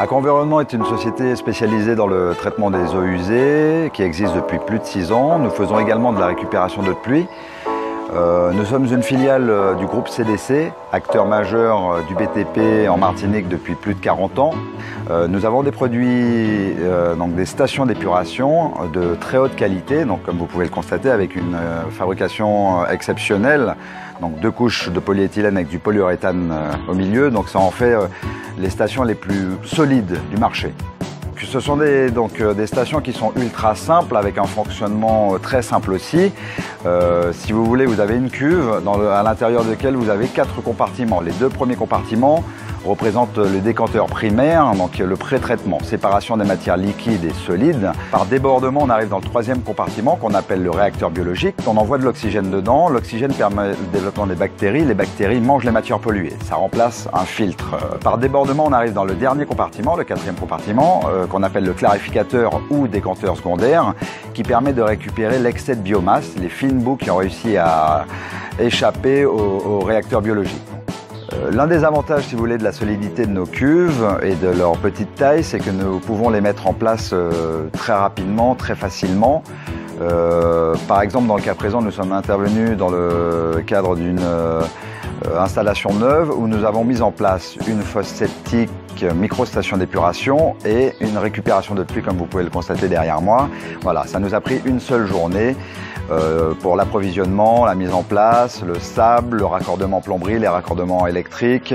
Aquenvironnement est une société spécialisée dans le traitement des eaux usées qui existe depuis plus de 6 ans. Nous faisons également de la récupération d'eau de pluie. Nous sommes une filiale du groupe CDC, acteur majeur du BTP en Martinique depuis plus de 40 ans. Nous avons des produits, donc des stations d'épuration de très haute qualité, donc comme vous pouvez le constater, avec une fabrication exceptionnelle. Donc 2 couches de polyéthylène avec du polyuréthane au milieu, donc ça en fait les stations les plus solides du marché. Ce sont des stations qui sont ultra simples, avec un fonctionnement très simple aussi. Si vous voulez, vous avez une cuve à l'intérieur de laquelle vous avez 4 compartiments. Les 2 premiers compartiments représentent le décanteur primaire, donc le pré-traitement, séparation des matières liquides et solides. Par débordement, on arrive dans le 3e compartiment qu'on appelle le réacteur biologique. On envoie de l'oxygène dedans. L'oxygène permet le développement des bactéries. Les bactéries mangent les matières polluées. Ça remplace un filtre. Par débordement, on arrive dans le dernier compartiment, le 4e compartiment, qu'on appelle le clarificateur ou décanteur secondaire, qui permet de récupérer l'excès de biomasse, les fines boues qui ont réussi à échapper au réacteur biologique. L'un des avantages, si vous voulez, de la solidité de nos cuves et de leur petite taille, c'est que nous pouvons les mettre en place très rapidement, très facilement. Par exemple, dans le cas présent, nous sommes intervenus dans le cadre d'une installation neuve où nous avons mis en place une fosse septique, micro-station d'épuration et une récupération de pluie, comme vous pouvez le constater derrière moi. Voilà, ça nous a pris une seule journée pour l'approvisionnement, la mise en place, le sable, le raccordement plomberie, les raccordements électriques.